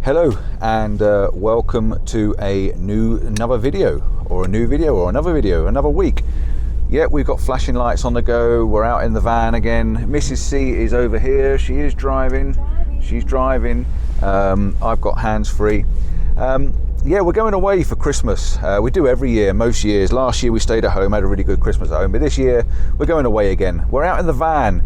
Hello and welcome to another video, another week. Yeah, we've got flashing lights on the go. We're out in the van again. Mrs. C is over here. She is driving. She's driving. I've got hands free. Yeah, we're going away for Christmas. We do every year, most years. Last year we stayed at home, had a really good Christmas at home, but this year we're going away again. We're out in the van.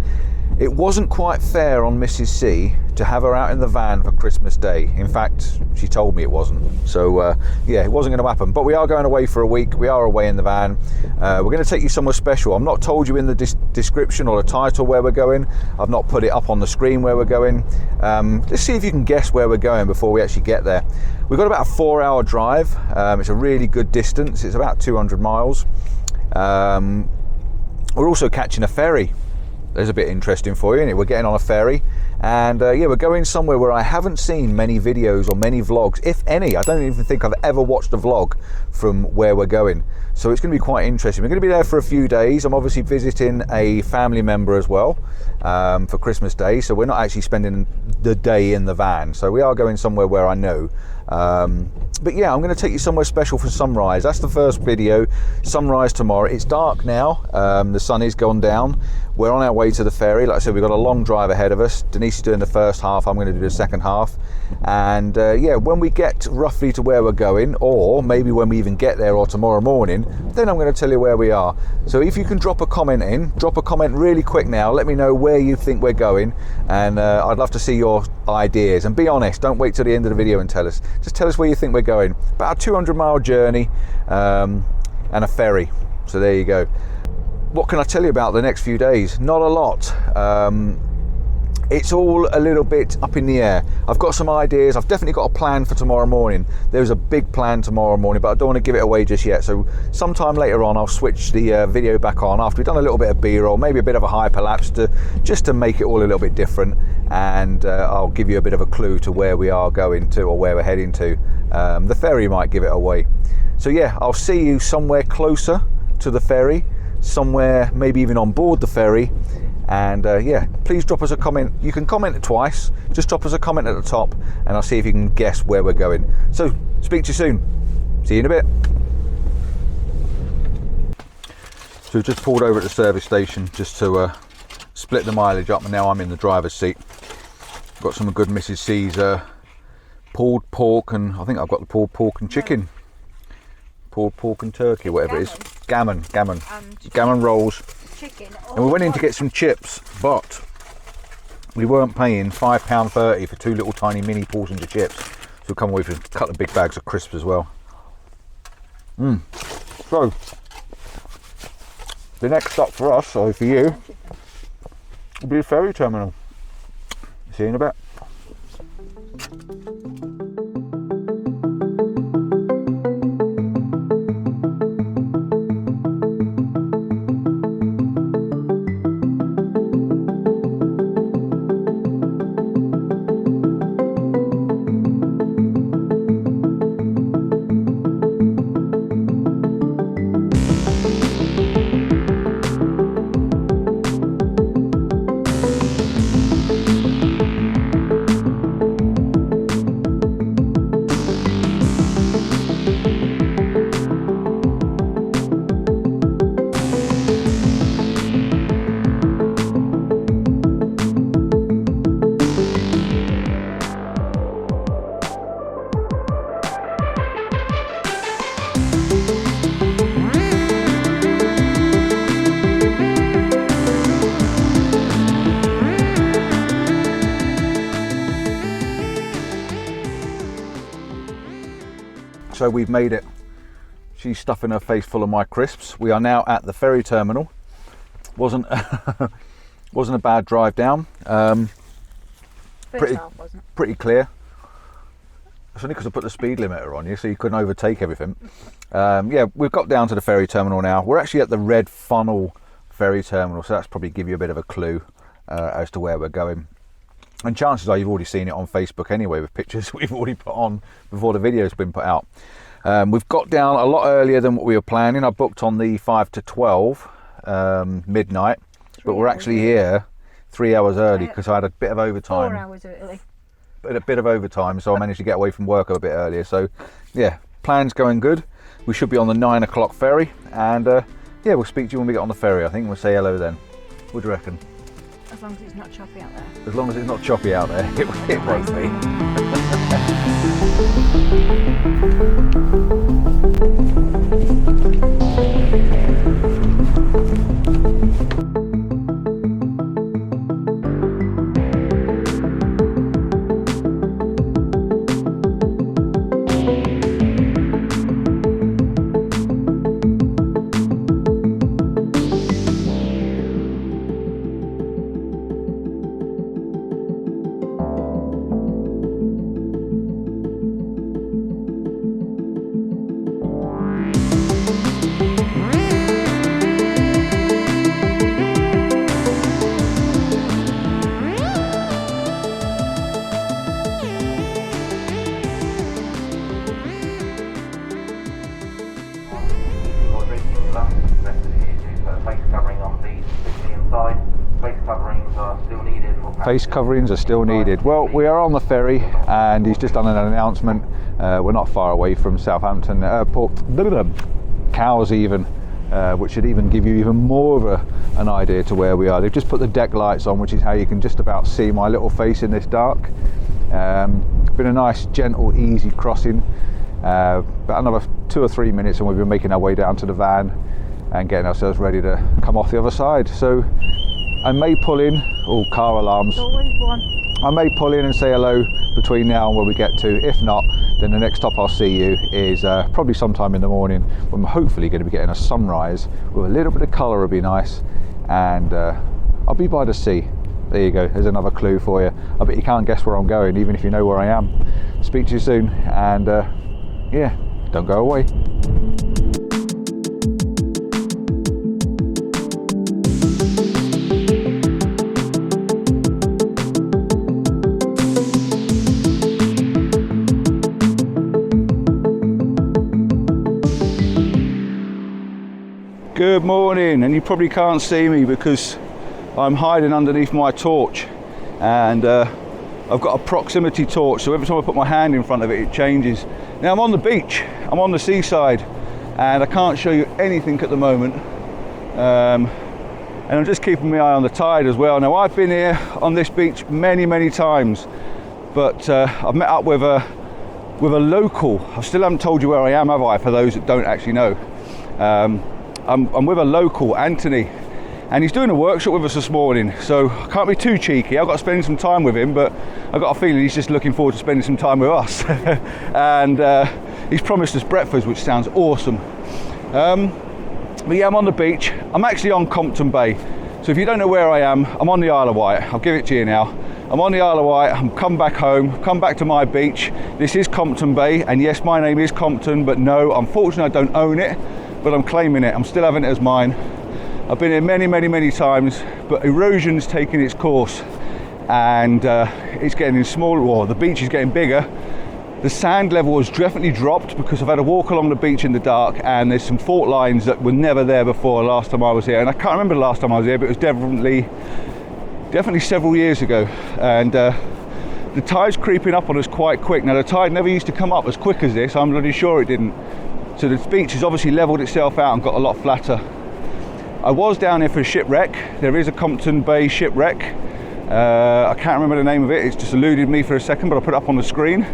It wasn't quite fair on Mrs. C to have her out in the van for Christmas Day. In fact, she told me it wasn't. So yeah, it wasn't going to happen. But we are going away for a week. We are away in the van. We're going to take you somewhere special. I've not told you in the description or the title where we're going. I've not put it up on the screen where we're going. Let's see if you can guess where we're going before we actually get there. We've got about a 4-hour drive. It's a really good distance. It's about 200 miles. We're also catching a ferry. There's a bit interesting for you, isn't it? We're getting on a ferry and yeah, we're going somewhere where I haven't seen many videos or many vlogs, if any. I don't even think I've ever watched a vlog from where we're going. So it's going to be quite interesting. We're going to be there for a few days. I'm obviously visiting a family member as well for Christmas Day. So we're not actually spending the day in the van. So we are going somewhere where I know. But yeah, I'm going to take you somewhere special for sunrise. That's the first video. Sunrise tomorrow. It's dark now. The sun is gone down. We're on our way to the ferry. Like I said, we've got a long drive ahead of us. Denise is doing the first half. I'm going to do the second half. And yeah, when we get roughly to where we're going, or maybe when we even get there or tomorrow morning, then I'm going to tell you where we are. So if you can drop a comment in, drop a comment really quick now. Let me know where you think we're going. And I'd love to see your ideas. And be honest, don't wait till the end of the video and tell us. Just tell us where you think we're going. About a 200-mile journey and a ferry. So there you go. What can I tell you about the next few days? Not a lot. It's all a little bit up in the air. I've got some ideas. I've definitely got a plan for tomorrow morning. There's a big plan tomorrow morning, but I don't want to give it away just yet. So sometime later on, I'll switch the video back on after we've done a little bit of B-roll, maybe a bit of a hyperlapse just to make it all a little bit different. And I'll give you a bit of a clue to where we are going to or where we're heading to. The ferry might give it away. So yeah, I'll see you somewhere closer to the ferry, somewhere maybe even on board the ferry. And yeah, please drop us a comment. You can comment twice. Just drop us a comment at the top and I'll see if you can guess where we're going. So speak to you soon. See you in a bit. So we've just pulled over at the service station just to split the mileage up, and now I'm in the driver's seat. Got some good Mrs. C's pulled pork, and I think I've got the pulled pork and chicken. Pulled pork and turkey, whatever it is. Gammon rolls. Chicken. And we went in to get some chips, but we weren't paying £5.30 for 2 little tiny mini portions of chips. So we'll come away with a couple of big bags of crisps as well. So the next stop for us, or for you, will be the ferry terminal. See you in a bit. So we've made it. She's stuffing her face full of my crisps. We are now at the ferry terminal. Wasn't a bad drive down. Pretty clear. It's only because I put the speed limiter on you, so you couldn't overtake everything. Yeah, we've got down to the ferry terminal now. We're actually at the Red Funnel ferry terminal, so that's probably give you a bit of a clue as to where we're going. And chances are you've already seen it on Facebook anyway, with pictures we've already put on before the video's been put out. We've got down a lot earlier than what we were planning. I booked on the 5 to 12 midnight, but we're actually here 3 hours early because I had a bit of overtime. 4 hours early. a bit of overtime, so I managed to get away from work a bit earlier. So yeah, plan's going good. We should be on the 9 o'clock ferry, and yeah, we'll speak to you when we get on the ferry. I think we'll say hello then. What do you reckon? As long as it's not choppy out there. As long as it's not choppy out there, it won't be. Face coverings are still needed. Well, we are on the ferry, and he's just done an announcement. We're not far away from Southampton Port Cowes even, which should even give you even more of an idea to where we are. They've just put the deck lights on, which is how you can just about see my little face in this dark. Been a nice, gentle, easy crossing. About another 2 or 3 minutes, and we've been making our way down to the van and getting ourselves ready to come off the other side. So I may pull in, car alarms. Always one. I may pull in and say hello between now and where we get to. If not, then the next stop I'll see you is probably sometime in the morning, when we're hopefully going to be getting a sunrise with a little bit of colour. Would be nice, and I'll be by the sea. There you go, there's another clue for you. I bet you can't guess where I'm going, even if you know where I am. Speak to you soon, and yeah, don't go away. Good morning, and you probably can't see me because I'm hiding underneath my torch, and I've got a proximity torch, so every time I put my hand in front of it, it changes. Now I'm on the beach, I'm on the seaside, and I can't show you anything at the moment, and I'm just keeping my eye on the tide as well. Now I've been here on this beach many times, but I've met up with a local. I still haven't told you where I am, have I, for those that don't actually know. I'm with a local, Anthony, and he's doing a workshop with us this morning, so I can't be too cheeky. I've got to spend some time with him, but I've got a feeling he's just looking forward to spending some time with us. And he's promised us breakfast, which sounds awesome. But yeah, I'm on the beach. I'm actually on Compton Bay, so if you don't know where I am, I'm on the Isle of Wight. I'll give it to you now. I'm on the Isle of Wight. I'm come back home, come back to my beach. This is Compton Bay, and yes, my name is Compton, but no, unfortunately I don't own it, but I'm claiming it. I'm still having it as mine. I've been here many times, but erosion's taking its course, and it's getting smaller. Well, the beach is getting bigger. The sand level has definitely dropped because I've had a walk along the beach in the dark, and there's some fault lines that were never there before last time I was here. And I can't remember the last time I was here, but it was definitely several years ago. And the tide's creeping up on us quite quick. Now the tide never used to come up as quick as this. I'm bloody sure it didn't. So the beach has obviously leveled itself out and got a lot flatter. I was down here for a shipwreck. There is a Compton Bay shipwreck. I can't remember the name of it. It's just eluded me for a second, but I'll put it up on the screen.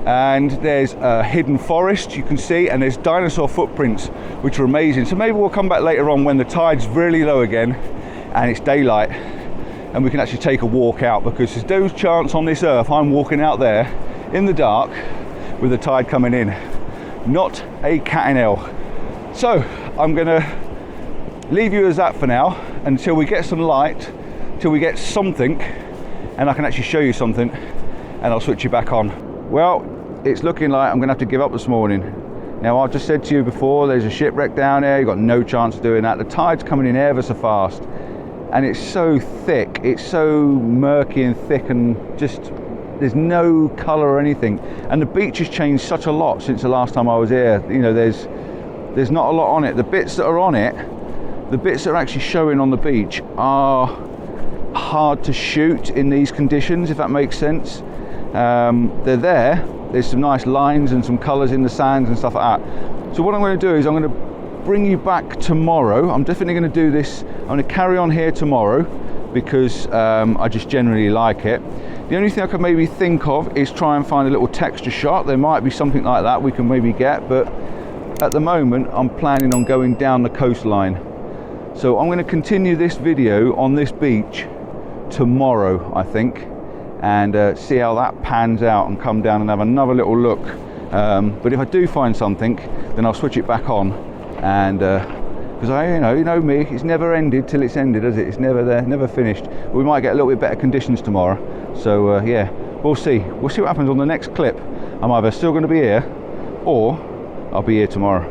And there's a hidden forest you can see, and there's dinosaur footprints, which are amazing. So maybe we'll come back later on when the tide's really low again and it's daylight, and we can actually take a walk out, because there's no chance on this earth I'm walking out there in the dark with the tide coming in. Not a cat in hell. So I'm gonna leave you as that for now until we get some light, till we get something, and I can actually show you something, and I'll switch you back on. Well, it's looking like I'm gonna have to give up this morning. Now, I've just said to you before, there's a shipwreck down there. You've got no chance of doing that. The tide's coming in ever so fast, and it's so thick, it's so murky and thick, and just there's no colour or anything. And the beach has changed such a lot since the last time I was here. You know, there's not a lot on it. The bits that are on it, the bits that are actually showing on the beach, are hard to shoot in these conditions, if that makes sense. they're there. There's some nice lines and some colours in the sands and stuff like that. So what I'm going to do is I'm going to bring you back tomorrow. I'm definitely going to do this. I'm going to carry on here tomorrow because I just generally like it. The only thing I could maybe think of is try and find a little texture shot. There might be something like that we can maybe get, but at the moment I'm planning on going down the coastline. So I'm going to continue this video on this beach tomorrow, I think, and see how that pans out and come down and have another little look. But if I do find something, then I'll switch it back on, and because you know me, it's never ended till it's ended, is it? It's never there, never finished. We might get a little bit better conditions tomorrow, so yeah, we'll see what happens on the next clip. I'm either still going to be here or I'll be here tomorrow.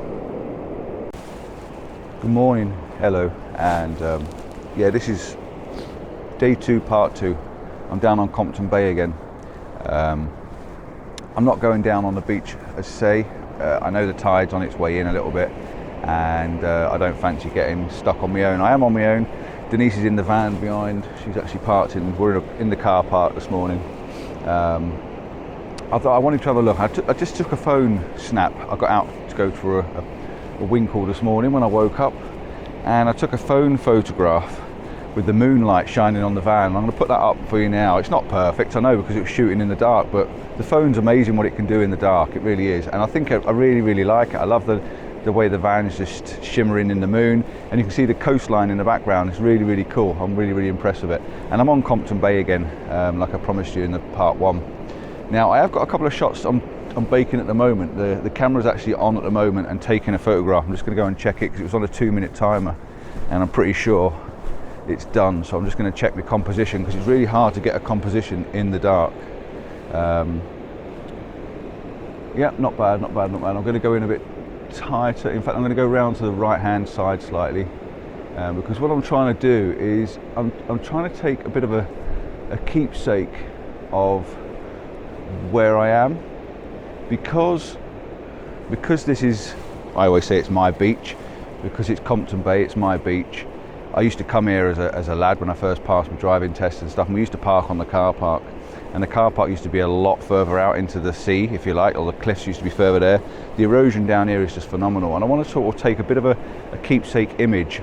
Good morning, hello, and yeah, this is day 2, part 2. I'm down on Compton Bay again. I'm not going down on the beach, as I say. I know the tide's on its way in a little bit, and I don't fancy getting stuck on my own. I am on my own. Denise is in the van behind. She's actually parked we're in the car park this morning. I thought I wanted to have a look. I just took a phone snap. I got out to go for a winkle this morning when I woke up, and I took a phone photograph with the moonlight shining on the van. I'm going to put that up for you now. It's not perfect, I know, because it was shooting in the dark, but the phone's amazing what it can do in the dark. It really is, and I think I really like it. I love the way the van's just shimmering in the moon, and you can see the coastline in the background. It's really cool. I'm really impressed with it. And I'm on Compton Bay again, like I promised you in the part 1. Now I have got a couple of shots I'm baking at the moment. The camera's actually on at the moment and taking a photograph. I'm just going to go and check it because it was on a 2-minute timer, and I'm pretty sure it's done. So I'm just going to check the composition because it's really hard to get a composition in the dark. Yeah, not bad. I'm going to go in a bit tighter. In fact, I'm going to go round to the right hand side slightly, because what I'm trying to do is I'm trying to take a bit of a keepsake of where I am, because this is, I always say it's my beach, because it's Compton Bay, it's my beach. I used to come here as a lad when I first passed my driving tests and stuff, and we used to park on the car park, and the car park used to be a lot further out into the sea, if you like, or the cliffs used to be further there. The erosion down here is just phenomenal, and I want to sort of take a bit of a keepsake image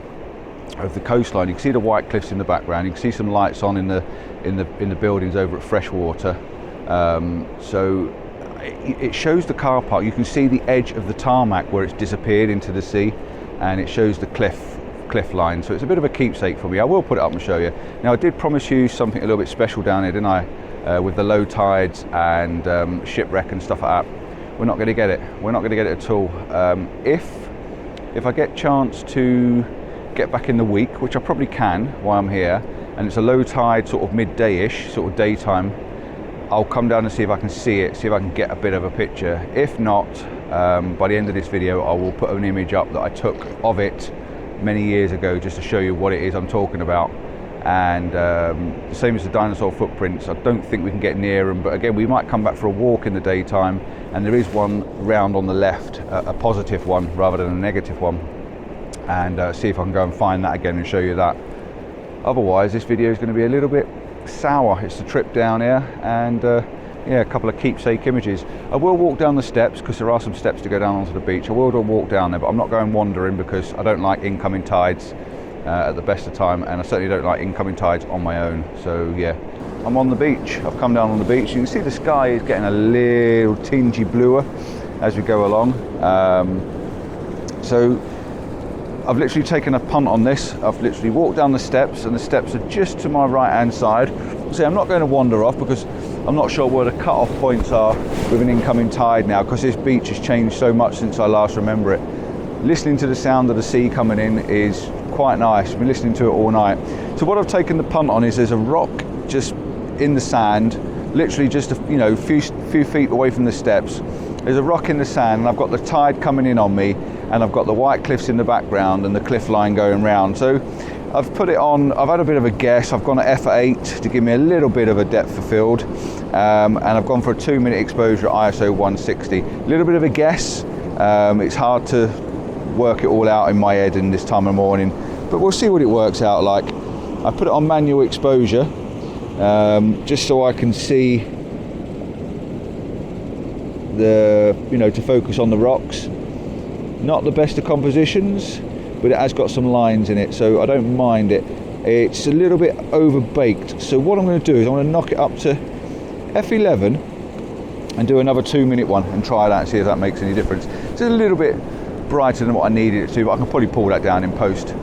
of the coastline. You can see the white cliffs in the background. You can see some lights on in the buildings over at Freshwater. So it shows the car park. You can see the edge of the tarmac where it's disappeared into the sea, and it shows the cliff line. So it's a bit of a keepsake for me. I will put it up and show you. Now, I did promise you something a little bit special down here, didn't I? With the low tides and shipwreck and stuff like that. We're not going to get it. We're not going to get it at all. If I get chance to get back in the week, which I probably can while I'm here, and it's a low tide sort of midday-ish, sort of daytime, I'll come down and see if I can see it, see if I can get a bit of a picture. If not, by the end of this video, I will put an image up that I took of it many years ago, just to show you what it is I'm talking about. And the same as the dinosaur footprints, I don't think we can get near them, but again, we might come back for a walk in the daytime, and there is one round on the left, a positive one rather than a negative one, and see if I can go and find that again and show you that. Otherwise, this video is going to be a little bit sour. It's the trip down here, and yeah, a couple of keepsake images. I will walk down the steps because there are some steps to go down onto the beach. I will walk down there, but I'm not going wandering because I don't like incoming tides at the best of time, and I certainly don't like incoming tides on my own. So yeah, I'm on the beach. I've come down on the beach. You can see the sky is getting a little tingy bluer as we go along. So I've literally taken a punt on this. I've literally walked down the steps, and the steps are just to my right hand side. See, I'm not going to wander off because I'm not sure where the cut-off points are with an incoming tide now, because this beach has changed so much since I last remember it. Listening to the sound of the sea coming in is quite nice. I've been listening to it all night. So what I've taken the punt on is there's a rock just in the sand, literally just a few feet away from the steps. There's a rock in the sand, and I've got the tide coming in on me, and I've got the white cliffs in the background and the cliff line going round. So I've put it on, I've had a bit of a guess. I've gone at f8 to give me a little bit of a depth of field, and I've gone for a 2-minute exposure at ISO 160. A little bit of a guess. It's hard to work it all out in my head in this time of morning, but we'll see what it works out like. I put it on manual exposure, just so I can see to focus on the rocks. Not the best of compositions, but it has got some lines in it, so I don't mind it. It's a little bit over baked, so what I'm going to do is I'm going to knock it up to f11 and do another 2-minute one and try that and see if that makes any difference. It's a little bit brighter than what I needed it to, but I can probably pull that down in post.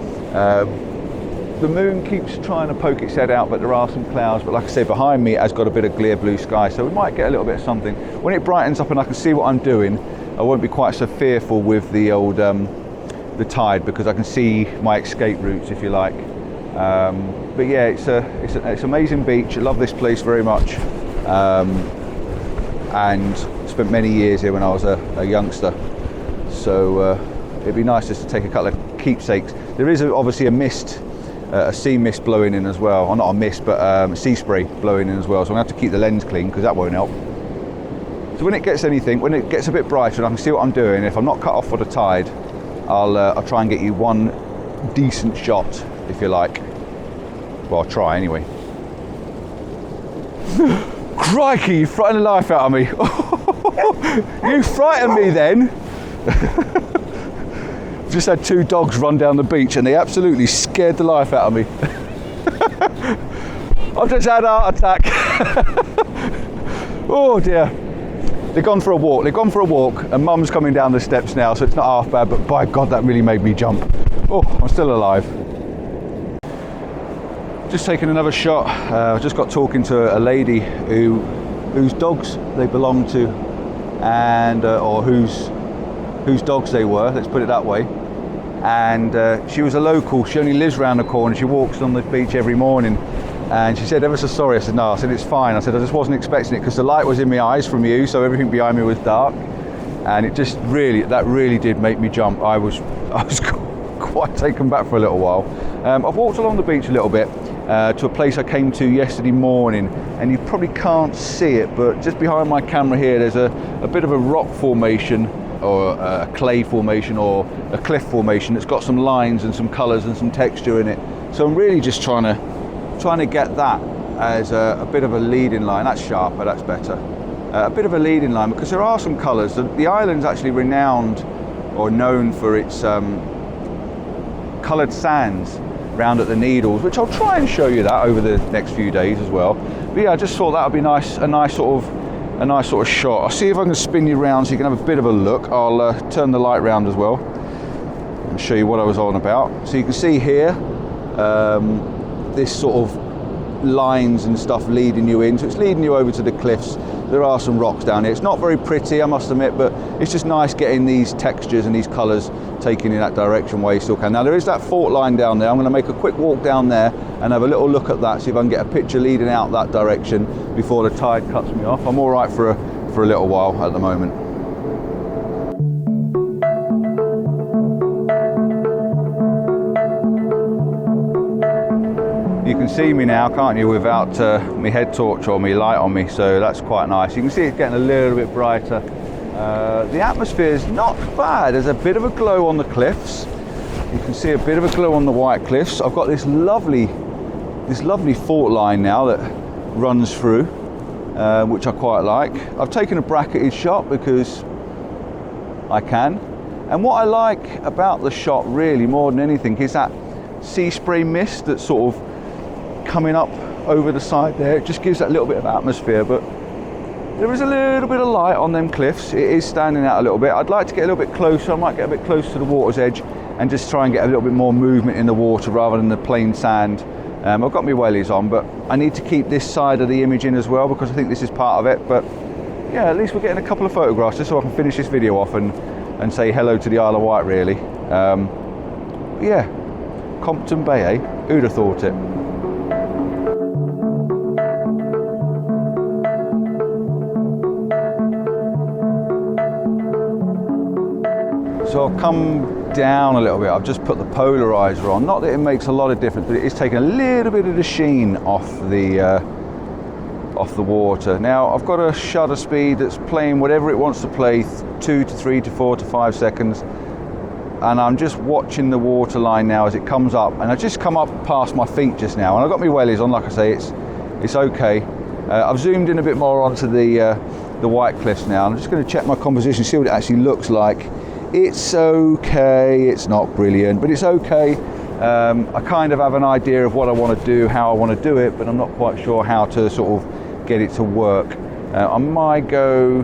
The moon keeps trying to poke its head out, but there are some clouds, but like I say, behind me it has got a bit of clear blue sky, so we might get a little bit of something. When it brightens up and I can see what I'm doing, I won't be quite so fearful with the old the tide, because I can see my escape routes, if you like. But yeah, it's an amazing beach. I love this place very much, and spent many years here when I was a youngster, so it'd be nice just to take a couple of keepsakes. There is obviously a sea mist blowing in as well, or not a mist, but sea spray blowing in as well, so I'm going to have to keep the lens clean because that won't help. So when it gets a bit brighter and I can see what I'm doing, if I'm not cut off for the tide, I'll try and get you one decent shot, if you like. Well, I'll try anyway. Crikey, you frightened the life out of me. You frightened me then. Just had 2 dogs run down the beach and they absolutely scared the life out of me. I've just had a heart attack. Oh dear. They've gone for a walk. And Mum's coming down the steps now, so it's not half bad, but by God, that really made me jump. Oh, I'm still alive. Just taking another shot. I just got talking to a lady whose dogs they belong to, and or whose dogs they were, let's put it that way. And she was a local. She only lives around the corner. She walks on the beach every morning. And she said, ever so sorry. I said, no. I said, it's fine. I said, I just wasn't expecting it because the light was in my eyes from you, so everything behind me was dark. And it just really did make me jump. I was quite taken back for a little while. I've walked along the beach a little bit to a place I came to yesterday morning, and you probably can't see it, but just behind my camera here, there's a bit of a rock formation, or a clay formation, or a cliff formation that's got some lines and some colours and some texture in it. So I'm really just trying to get that as a bit of a leading line. That's sharper, that's better. A bit of a leading line, because there are some colours. The island's actually renowned or known for its coloured sands round at the Needles, which I'll try and show you that over the next few days as well. But yeah, I just thought that would be nice, a nice sort of shot. I'll see if I can spin you around so you can have a bit of a look. I'll turn the light round as well and show you what I was on about. So you can see here this sort of lines and stuff leading you in, so it's leading you over to the cliffs. There are some rocks down here. It's not very pretty, I must admit, but it's just nice getting these textures and these colours taken in that direction where you still can. Now there is that fault line down there. I'm going to make a quick walk down there and have a little look at that, see if I can get a picture leading out that direction before the tide cuts me off. I'm all right for a little while at the moment. You can see me now, can't you, without my head torch or my light on me, so that's quite nice. You can see it's getting a little bit brighter. The atmosphere is not bad. There's a bit of a glow on the cliffs. You can see a bit of a glow on the Wight cliffs. I've got this lovely fault line now that runs through, which I quite like. I've taken a bracketed shot because I can. And what I like about the shot really more than anything is that sea spray mist that's sort of coming up over the side there. It just gives that little bit of atmosphere, but there is a little bit of light on them cliffs. It is standing out a little bit. I'd like to get a little bit closer. I might get a bit closer to the water's edge and just try and get a little bit more movement in the water rather than the plain sand. I've got my wellies on, but I need to keep this side of the image in as well because I think this is part of it. But yeah, at least we're getting a couple of photographs just so I can finish this video off and say hello to the Isle of Wight, really. Yeah, Compton Bay, eh? Who'd have thought it? So I'll come down a little bit. I've just put the polarizer on. Not that it makes a lot of difference, but it is taking a little bit of the sheen off the water. Now I've got a shutter speed that's playing whatever it wants to play, 2 to 3 to 4 to 5 seconds. And I'm just watching the water line now as it comes up. And I just come up past my feet just now. And I've got my wellies on, like I say, it's okay. I've zoomed in a bit more onto the the Wight cliffs now. I'm just going to check my composition, see what it actually looks like. It's okay, it's not brilliant, but it's okay. I kind of have an idea of what I want to do, how I want to do it, but I'm not quite sure how to sort of get it to work. I might go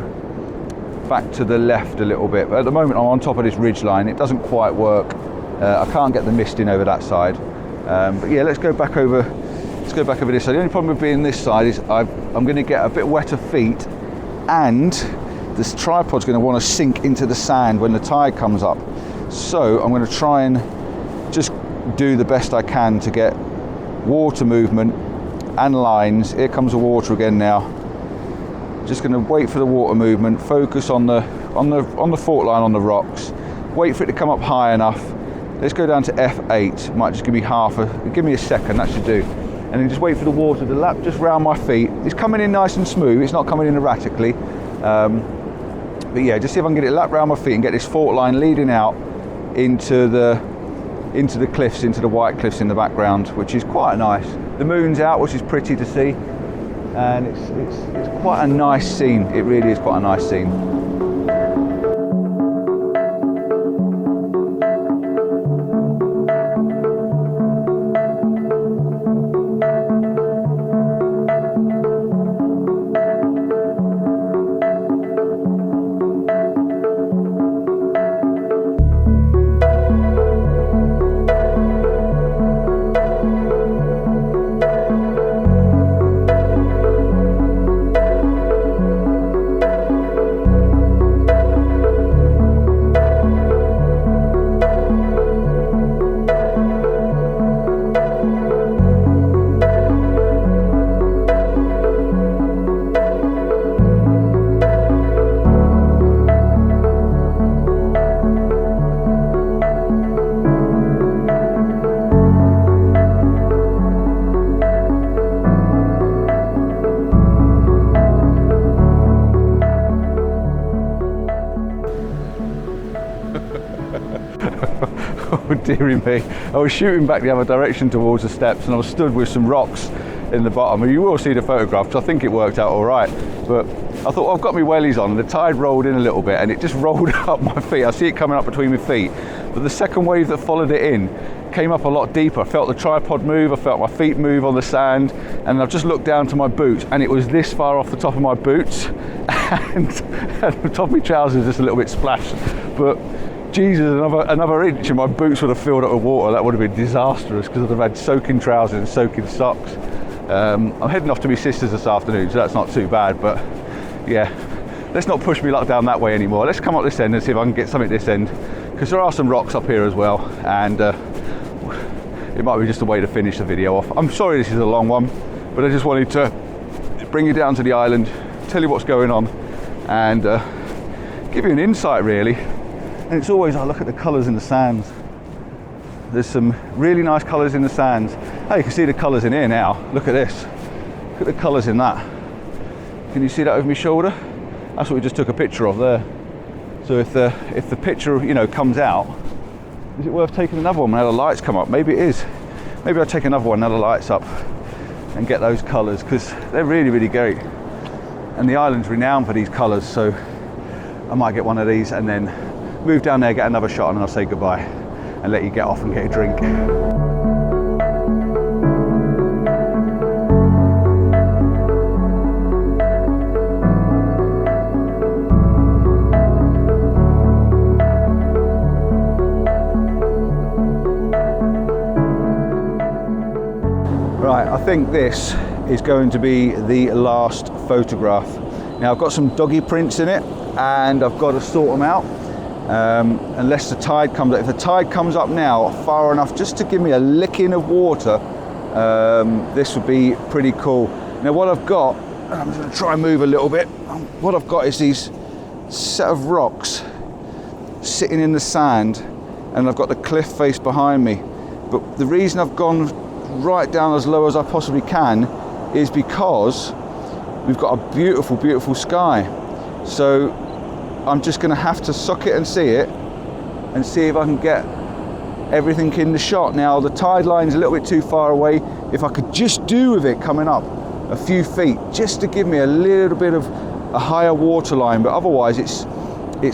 back to the left a little bit, but at the moment I'm on top of this ridge line. It doesn't quite work. I can't get the mist in over that side. But yeah, let's go back over this side. The only problem with being this side is I'm going to get a bit wetter feet, and this tripod's going to want to sink into the sand when the tide comes up. So I'm going to try and just do the best I can to get water movement and lines. Here comes the water again now. Just going to wait for the water movement, focus on the fault line on the rocks, wait for it to come up high enough. Let's go down to F8. Might just give me give me a second, that should do. And then just wait for the water to lap just round my feet. It's coming in nice and smooth, it's not coming in erratically. But yeah, just see if I can get it lapped round my feet and get this fault line leading out into the cliffs, into the Wight cliffs in the background, which is quite nice. The moon's out, which is pretty to see, and it's quite a nice scene. It really is quite a nice scene. Oh dearie me, I was shooting back the other direction towards the steps, and I was stood with some rocks in the bottom, and you will see the photograph, because I think it worked out all right. But I thought, well, I've got my wellies on, and the tide rolled in a little bit, and it just rolled up my feet. I see it coming up between my feet, but the second wave that followed it in came up a lot deeper. I felt the tripod move, I felt my feet move on the sand, and I've just looked down to my boots, and it was this far off the top of my boots, and the top of my trousers just a little bit splashed. But Jesus, another inch and my boots would have filled up with water. That would have been disastrous, because I'd have had soaking trousers and soaking socks. I'm heading off to my sister's this afternoon, so that's not too bad. But yeah, let's not push me luck down that way anymore. Let's come up this end and see if I can get something this end, because there are some rocks up here as well, and it might be just a way to finish the video off. I'm sorry this is a long one, but I just wanted to bring you down to the island, tell you what's going on, and give you an insight really. And it's always, I look at the colours in the sands. There's some really nice colours in the sands. Oh, you can see the colours in here now. Look at this. Look at the colours in that. Can you see that over my shoulder? That's what we just took a picture of there. So if the picture, you know, comes out, is it worth taking another one now the lights come up? Maybe it is. Maybe I'll take another one now the lights up and get those colours, because they're really, really great. And the island's renowned for these colours, so I might get one of these and then move down there, get another shot, and then I'll say goodbye and let you get off and get a drink. Right, I think this is going to be the last photograph. Now I've got some doggy prints in it, and I've got to sort them out. Unless the tide comes up. If the tide comes up now far enough just to give me a licking of water, this would be pretty cool. Now what I've got, I'm just going to try and move a little bit. What I've got is these set of rocks sitting in the sand, and I've got the cliff face behind me. But the reason I've gone right down as low as I possibly can is because we've got a beautiful, beautiful sky. So I'm just going to have to suck it and see it, and see if I can get everything in the shot. Now the tide line's a little bit too far away. If I could just do with it coming up a few feet, just to give me a little bit of a higher water line, but otherwise it's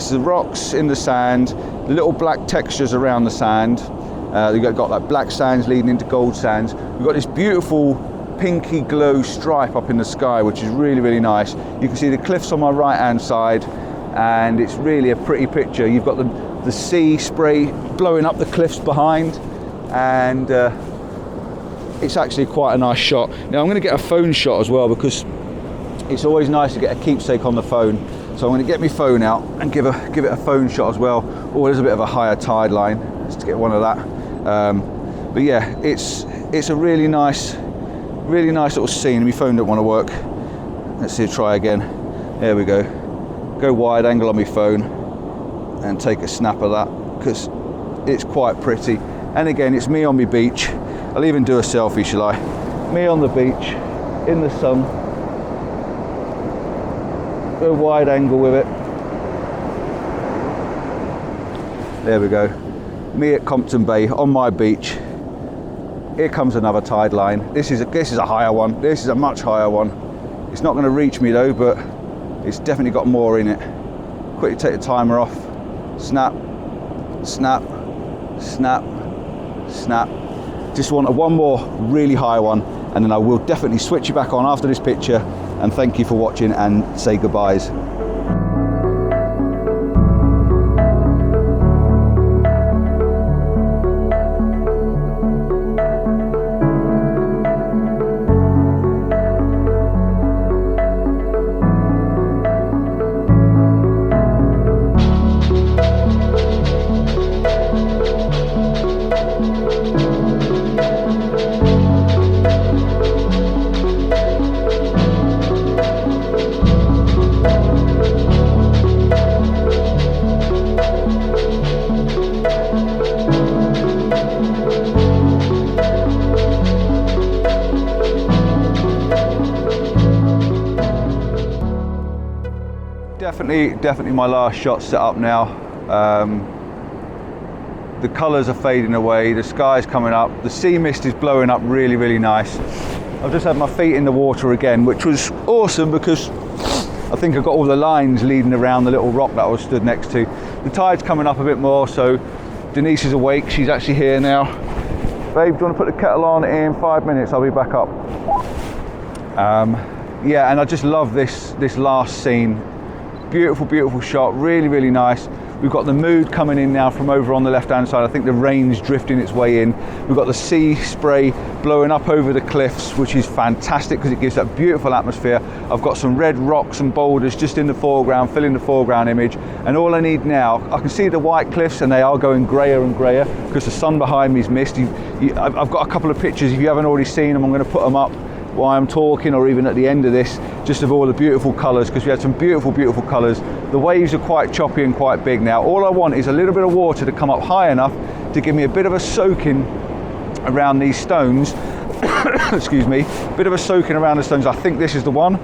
the rocks in the sand, the little black textures around the sand. You've got like black sands leading into gold sands. We've got this beautiful pinky glow stripe up in the sky, which is really, really nice. You can see the cliffs on my right hand side, and it's really a pretty picture. You've got the sea spray blowing up the cliffs behind, and it's actually quite a nice shot. Now I'm going to get a phone shot as well, because it's always nice to get a keepsake on the phone. So I'm going to get my phone out and give it a phone shot as well. Oh, there's a bit of a higher tide line. Let's get one of that. But yeah, it's a really nice little scene. My phone don't want to work. Let's see, try again. There we go. Go wide angle on my phone and take a snap of that, because it's quite pretty. And again, it's me on my beach. I'll even do a selfie, shall I? Me on the beach in the sun. Go wide angle with it. There we go. Me at Compton Bay on my beach. Here comes another tide line. This is a higher one. This is a much higher one. It's not going to reach me though, but it's definitely got more in it. Quickly take the timer off. Snap, snap, snap, snap. Just want one more really high one, and then I will definitely switch you back on after this picture, and thank you for watching and say goodbyes. Definitely my last shot set up now. The colours are fading away, the sky's coming up, the sea mist is blowing up really, really nice. I've just had my feet in the water again, which was awesome, because I think I got all the lines leading around the little rock that I was stood next to. The tide's coming up a bit more, so Denise is awake, she's actually here now. Babe, do you want to put the kettle on in 5 minutes? I'll be back up. Yeah, and I just love this last scene. Beautiful, beautiful shot, really, really nice. We've got the mood coming in now from over on the left hand side. I think the rain's drifting its way in. We've got the sea spray blowing up over the cliffs, which is fantastic because it gives that beautiful atmosphere. I've got some red rocks and boulders just in the foreground, filling the foreground image. And all I need now, I can see the white cliffs, and they are going grayer and grayer because the sun behind me is mist. I've got a couple of pictures. If you haven't already seen them, I'm going to put them up while I'm talking, or even at the end of this, just of all the beautiful colours, because we had some beautiful, beautiful colours. The waves are quite choppy and quite big now. All I want is a little bit of water to come up high enough to give me a bit of a soaking around these stones. Excuse me, bit of a soaking around the stones. I think this is the one.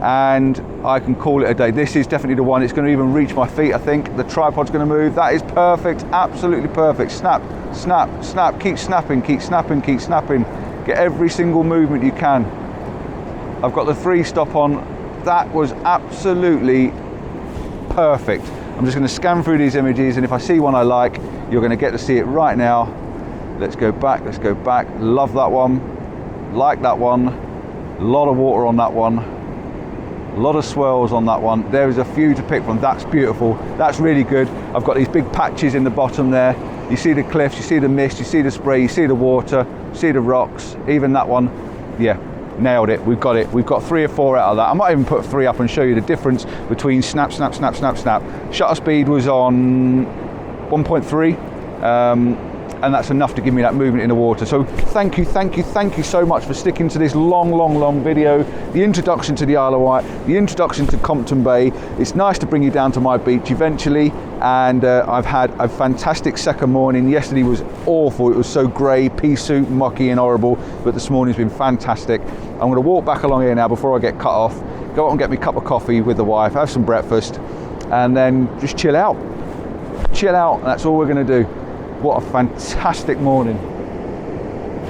And I can call it a day. This is definitely the one. It's going to even reach my feet, I think. The tripod's going to move. That is perfect, absolutely perfect. Snap, snap, snap, keep snapping, keep snapping, keep snapping. Get every single movement you can. I've got the 3-stop on. That was absolutely perfect. I'm just going to scan through these images, and if I see one I like, you're going to get to see it right now. Let's go back, let's go back. Love that one. Like that one. A lot of water on that one. A lot of swirls on that one. There is a few to pick from. That's beautiful. That's really good. I've got these big patches in the bottom there. You see the cliffs, you see the mist, you see the spray, you see the water, you see the rocks, even that one. Yeah, nailed it. We've got it. We've got 3 or 4 out of that. I might even put 3 up and show you the difference between snap, snap, snap, snap, snap. Shutter speed was on 1.3. And that's enough to give me that movement in the water. So thank you so much for sticking to this long video. The introduction to the Isle of Wight, the introduction to Compton Bay. It's nice to bring you down to my beach eventually, and I've had a fantastic second morning. Yesterday was awful. It was so grey, pea soup, mucky and horrible, but this morning's been fantastic. I'm going to walk back along here now before I get cut off, go out and get me a cup of coffee with the wife, have some breakfast, and then just chill out, and that's all we're going to do. What a fantastic morning.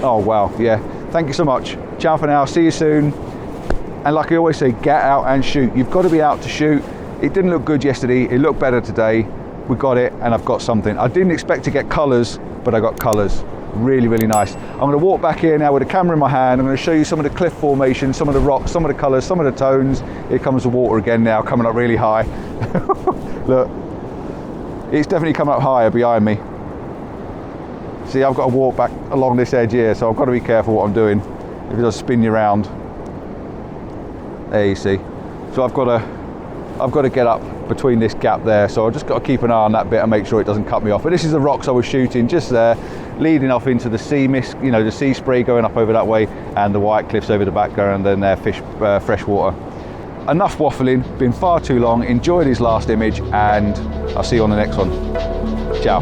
Oh wow, yeah. Thank you so much. Ciao for now, see you soon. And like I always say, get out and shoot. You've got to be out to shoot. It didn't look good yesterday, it looked better today. We got it, and I've got something. I didn't expect to get colours, but I got colours. Really, really nice. I'm going to walk back here now with a camera in my hand. I'm going to show you some of the cliff formation, some of the rocks, some of the colours, some of the tones. Here comes the water again now, coming up really high. Look, it's definitely come up higher behind me. See, I've got to walk back along this edge here, so I've got to be careful what I'm doing. If it does spin you around. There you see. So I've got to get up between this gap there, so I've just got to keep an eye on that bit and make sure it doesn't cut me off. But this is the rocks I was shooting just there, leading off into the sea mist, you know, the sea spray going up over that way, and the white cliffs over the background, and then there, fresh water. Enough waffling, been far too long. Enjoy this last image, and I'll see you on the next one. Ciao.